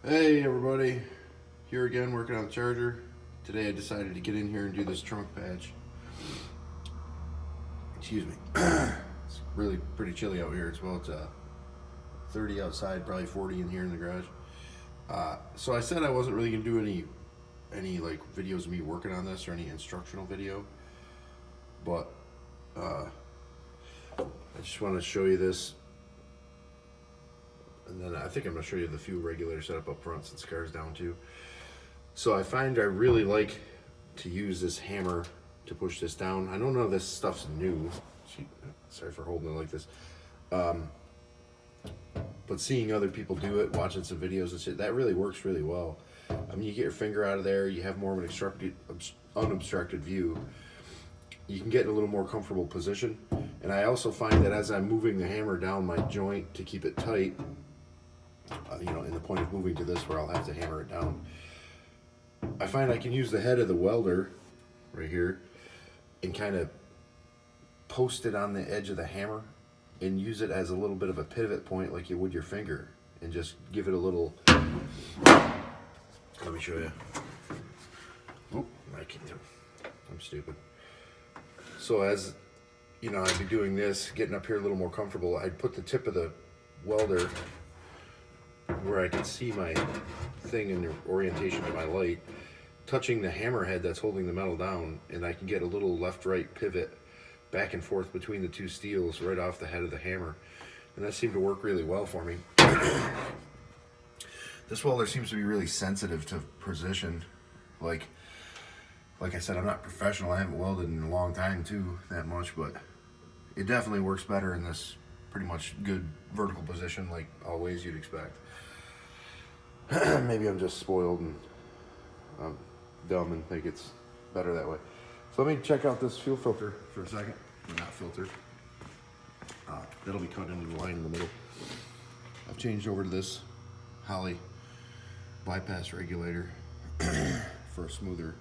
Hey everybody, here again working on the charger. Today I decided to get in here and do this trunk patch. Excuse me. It's really pretty chilly out here. It's 30 outside, probably 40 in here in the garage. So I said I wasn't really gonna do any like videos of me working on this or any instructional video, but I just want to show you this. And then I think I'm going to show you the fuel regulator setup up front since the car's down too. So I find I really like to use this hammer to push this down. I know none of this stuff's new. Sorry for holding it like this. But seeing other people do it, watching some videos and shit, that really works really well. I mean, you get your finger out of there, you have more of an unobstructed view. You can get in a little more comfortable position. And I also find that as I'm moving the hammer down my joint to keep it tight, in the point of moving to this where I'll have to hammer it down, I find I can use the head of the welder right here and kind of post it on the edge of the hammer and use it as a little bit of a pivot point like you would your finger and just give it a little. Let me show you. Oh, I can't do it. I'm stupid. So as I'd be doing this, getting up here a little more comfortable, I'd put the tip of the welder where I can see my thing in the orientation of my light, touching the hammerhead that's holding the metal down, and I can get a little left-right pivot back and forth between the two steels right off the head of the hammer. And that seemed to work really well for me. This welder seems to be really sensitive to precision. Like I said, I'm not professional. I haven't welded in a long time too, that much, but it definitely works better in this pretty much good vertical position like always you'd expect. Maybe I'm just spoiled and I'm dumb and think it's better that way. So let me check out this fuel filter for a second. Not filter. That'll be cut into the line in the middle. I've changed over to this Holley bypass regulator for a smoother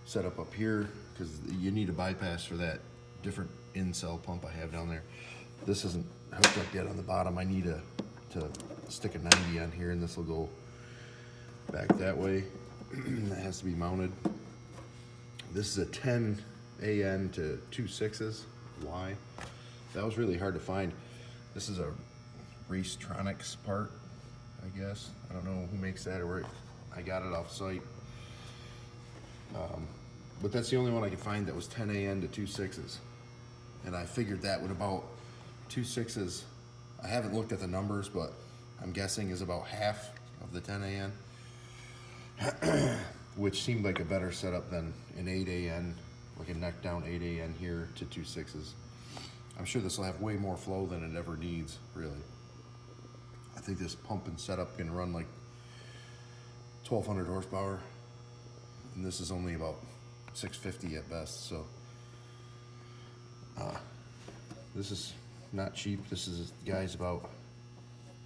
setup up here, because you need a bypass for that different in-cell pump I have down there. This isn't hooked up yet on the bottom. I need to stick a 90 on here, and this will go back that way. That has to be mounted. This is a 10 AN to 2.6s Y. That was really hard to find. This is a Racetronics part, I guess. I don't know who makes that or where I got it off site. But that's the only one I could find that was 10 AN to 2.6s. And I figured that would about 2.6s, I haven't looked at the numbers, but I'm guessing is about half of the 10 AN, which seemed like a better setup than an 8 AN, like a neck down 8 AN here to 2.6s. I'm sure this will have way more flow than it ever needs, really. I think this pump and setup can run like 1,200 horsepower, and this is only about 650 at best, so this is not cheap. This is, guys, about,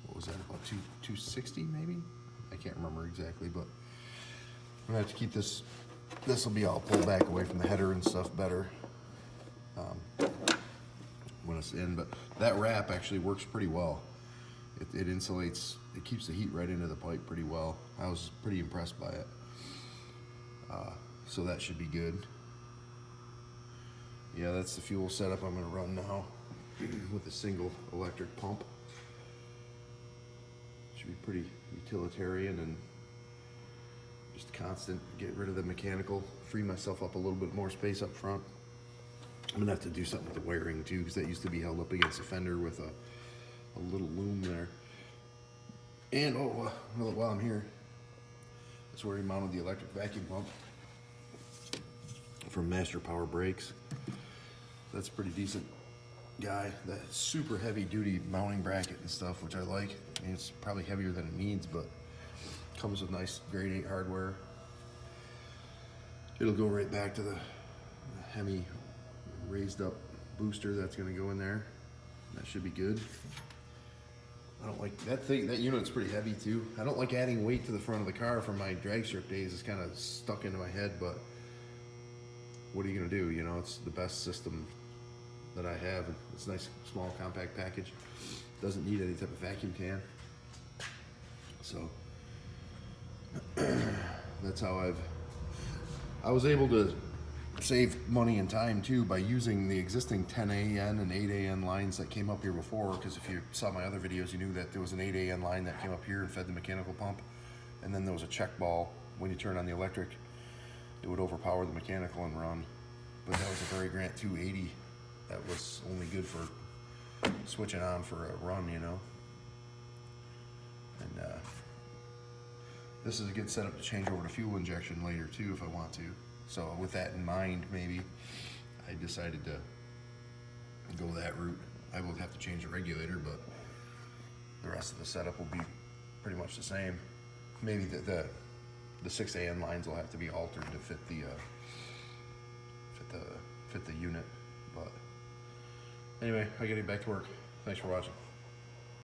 what was that, about 260 maybe? I can't remember exactly, but I'm gonna have to keep this will be all pulled back away from the header and stuff better when it's in. But that wrap actually works pretty well. It insulates, it keeps the heat right into the pipe pretty well. I was pretty impressed by it. So that should be good. Yeah, that's the fuel setup I'm gonna run now with a single electric pump. Should be pretty utilitarian and just constant. Get rid of the mechanical, free myself up a little bit more space up front. I'm gonna have to do something with the wiring too, because that used to be held up against the fender with a little loom there. And while I'm here, that's where he mounted the electric vacuum pump from Master Power Brakes. That's a pretty decent guy. That super heavy duty mounting bracket and stuff, which I like. I mean, it's probably heavier than it needs, but comes with nice grade 8 hardware. It'll go right back to the Hemi raised up booster that's going to go in there. That should be good. I don't like that thing. That unit's pretty heavy too. I don't like adding weight to the front of the car from my drag strip days. It's kind of stuck into my head, but what are you gonna do? It's the best system that I have. It's a nice, small, compact package. Doesn't need any type of vacuum can. So that's how I was able to save money and time too by using the existing 10 AN and 8 AN lines that came up here before. Because if you saw my other videos, you knew that there was an 8 AN line that came up here and fed the mechanical pump, and then there was a check ball. When you turn on the electric, it would overpower the mechanical and run. But that was a Very Grant 280 that was only good for switching on for a run, you know. And this is a good setup to change over to fuel injection later too if I want to. So with that in mind, maybe I decided to go that route. I will have to change the regulator, but the rest of the setup will be pretty much the same. Maybe the 6 AN lines will have to be altered to fit the unit. But anyway, I gotta get back to work. Thanks for watching.